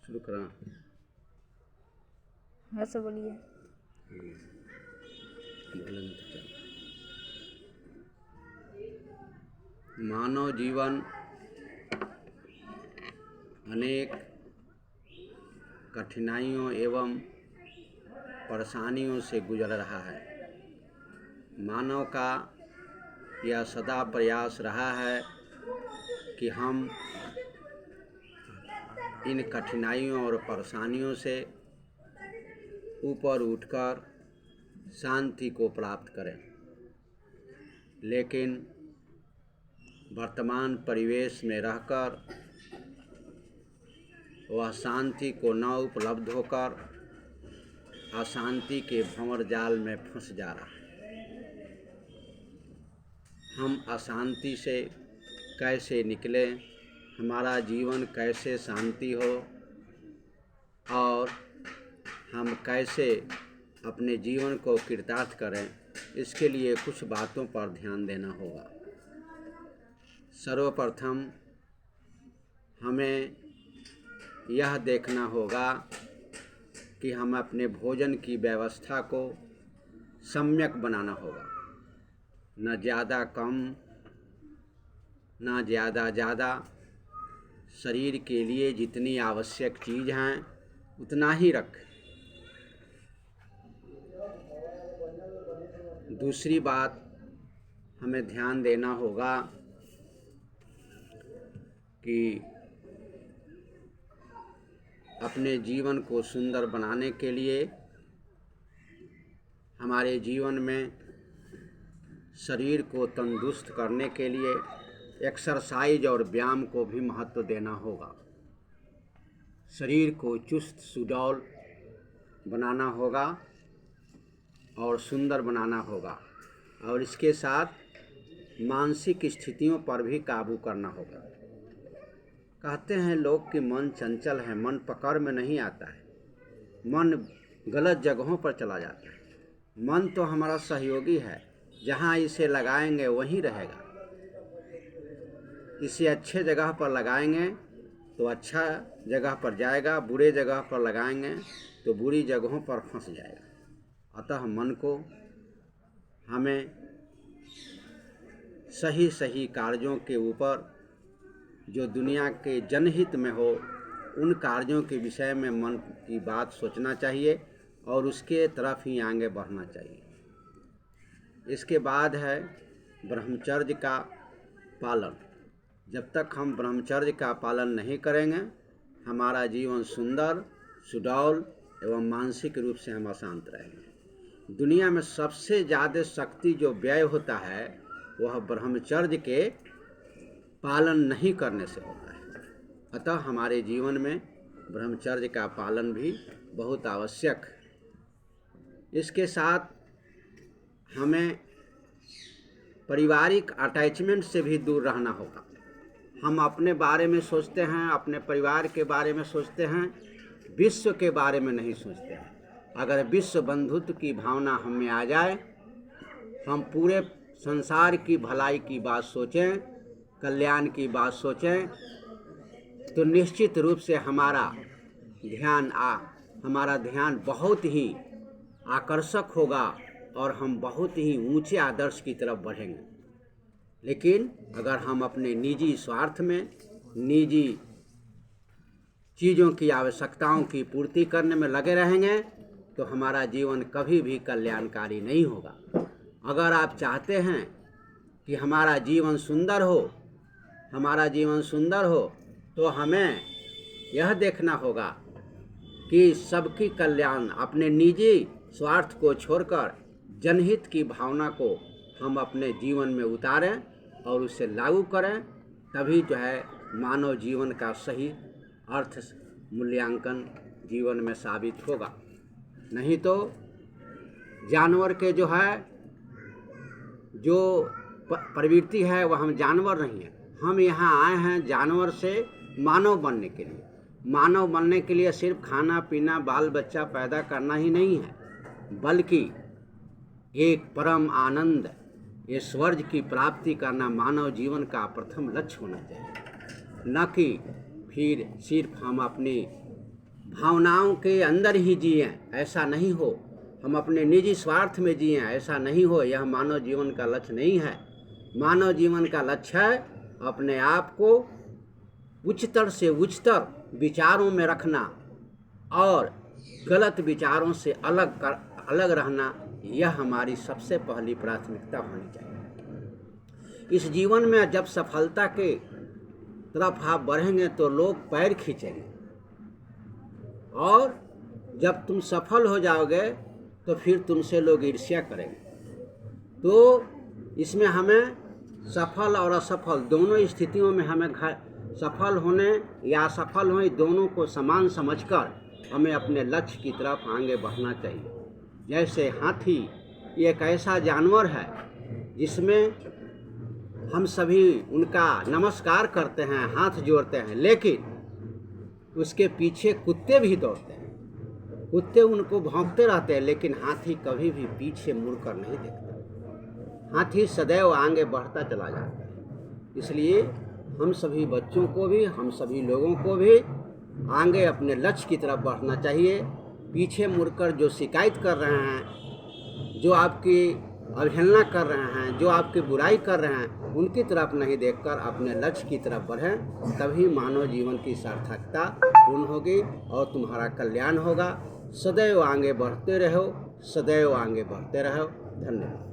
शुरू करा। हाँ सर बोलिए। बोलेंगे तो चलो। मानव जीवन अनेक कठिनाइयों एवं परेशानियों से गुजर रहा है। मानव का यह सदा प्रयास रहा है कि हम इन कठिनाइयों और परेशानियों से ऊपर उठकर शांति को प्राप्त करें, लेकिन वर्तमान परिवेश में रहकर वह शांति को न उपलब्ध होकर अशांति के भंवर जाल में फंस जा रहा है। हम अशांति से कैसे निकलें, हमारा जीवन कैसे शांति हो और हम कैसे अपने जीवन को कृतार्थ करें, इसके लिए कुछ बातों पर ध्यान देना होगा। सर्वप्रथम हमें यह देखना होगा कि हम अपने भोजन की व्यवस्था को सम्यक बनाना होगा। न ज़्यादा कम, न ज़्यादा। शरीर के लिए जितनी आवश्यक चीज़ हैं उतना ही रखें। दूसरी बात हमें ध्यान देना होगा कि अपने जीवन को सुंदर बनाने के लिए हमारे जीवन में शरीर को तंदुरुस्त करने के लिए एक्सरसाइज और व्यायाम को भी महत्व देना होगा। शरीर को चुस्त सुडौल बनाना होगा और सुंदर बनाना होगा, और इसके साथ मानसिक स्थितियों पर भी काबू करना होगा। कहते हैं लोग कि मन चंचल है, मन पकड़ में नहीं आता है, मन गलत जगहों पर चला जाता है। मन तो हमारा सहयोगी है, जहाँ इसे लगाएंगे वहीं रहेगा। इसे अच्छे जगह पर लगाएंगे तो अच्छा जगह पर जाएगा, बुरे जगह पर लगाएंगे तो बुरी जगहों पर फंस जाएगा। अतः मन को हमें सही सही कार्यों के ऊपर, जो दुनिया के जनहित में हो, उन कार्यों के विषय में मन की बात सोचना चाहिए और उसके तरफ ही आगे बढ़ना चाहिए। इसके बाद है ब्रह्मचर्य का पालन। जब तक हम ब्रह्मचर्य का पालन नहीं करेंगे, हमारा जीवन सुंदर, सुडौल एवं मानसिक रूप से हम अशांत रहेंगे। दुनिया में सबसे ज़्यादा शक्ति जो व्यय होता है वह ब्रह्मचर्य के पालन नहीं करने से होता है। अतः हमारे जीवन में ब्रह्मचर्य का पालन भी बहुत आवश्यक है। इसके साथ हमें पारिवारिक अटैचमेंट से भी दूर रहना होगा। हम अपने बारे में सोचते हैं, अपने परिवार के बारे में सोचते हैं, विश्व के बारे में नहीं सोचते हैं। अगर विश्व बंधुत्व की भावना हम में आ जाए, हम पूरे संसार की भलाई की बात सोचें, कल्याण की बात सोचें, तो निश्चित रूप से हमारा ध्यान बहुत ही आकर्षक होगा और हम बहुत ही ऊंचे आदर्श की तरफ बढ़ेंगे। लेकिन अगर हम अपने निजी स्वार्थ में, निजी चीज़ों की आवश्यकताओं की पूर्ति करने में लगे रहेंगे तो हमारा जीवन कभी भी कल्याणकारी नहीं होगा। अगर आप चाहते हैं कि हमारा जीवन सुंदर हो तो हमें यह देखना होगा कि सबकी कल्याण, अपने निजी स्वार्थ को छोड़कर जनहित की भावना को हम अपने जीवन में उतारें और उसे लागू करें। तभी जो है मानव जीवन का सही अर्थ मूल्यांकन जीवन में साबित होगा। नहीं तो जानवर के जो प्रवृत्ति है वह हम जानवर नहीं हैं। हम यहाँ आए हैं जानवर से मानव बनने के लिए। मानव बनने के लिए सिर्फ खाना पीना, बाल बच्चा पैदा करना ही नहीं है, बल्कि एक परम आनंद, ऐश्वर्य की प्राप्ति करना मानव जीवन का प्रथम लक्ष्य होना चाहिए। न कि फिर सिर्फ हम अपनी भावनाओं के अंदर ही जिएं, ऐसा नहीं हो। हम अपने निजी स्वार्थ में जिएं, ऐसा नहीं हो। यह मानव जीवन का लक्ष्य नहीं है। मानव जीवन का लक्ष्य है अपने आप को उच्चतर से उच्चतर विचारों में रखना और गलत विचारों से अलग रहना। यह हमारी सबसे पहली प्राथमिकता होनी चाहिए। इस जीवन में जब सफलता के तरफ आप बढ़ेंगे तो लोग पैर खींचेंगे, और जब तुम सफल हो जाओगे तो फिर तुमसे लोग ईर्ष्या करेंगे। तो इसमें हमें सफल और असफल दोनों स्थितियों में हमें सफल होने या असफल होने दोनों को समान समझकर हमें अपने लक्ष्य की तरफ आगे बढ़ना चाहिए। जैसे हाथी एक ऐसा जानवर है जिसमें हम सभी उनका नमस्कार करते हैं, हाथ जोड़ते हैं, लेकिन उसके पीछे कुत्ते भी दौड़ते हैं। कुत्ते उनको भौंकते रहते हैं, लेकिन हाथी कभी भी पीछे मुड़कर नहीं देखता। हाथी सदैव आगे बढ़ता चला जाता है। इसलिए हम सभी बच्चों को भी, हम सभी लोगों को भी आगे अपने लक्ष्य की तरफ बढ़ना चाहिए। पीछे मुड़कर जो शिकायत कर रहे हैं, जो आपकी अवहेलना कर रहे हैं, जो आपकी बुराई कर रहे हैं, उनकी तरफ नहीं देखकर अपने लक्ष्य की तरफ बढ़ें। तभी मानव जीवन की सार्थकता पूर्ण होगी और तुम्हारा कल्याण होगा। सदैव आगे बढ़ते रहो, सदैव आगे बढ़ते रहो। धन्यवाद।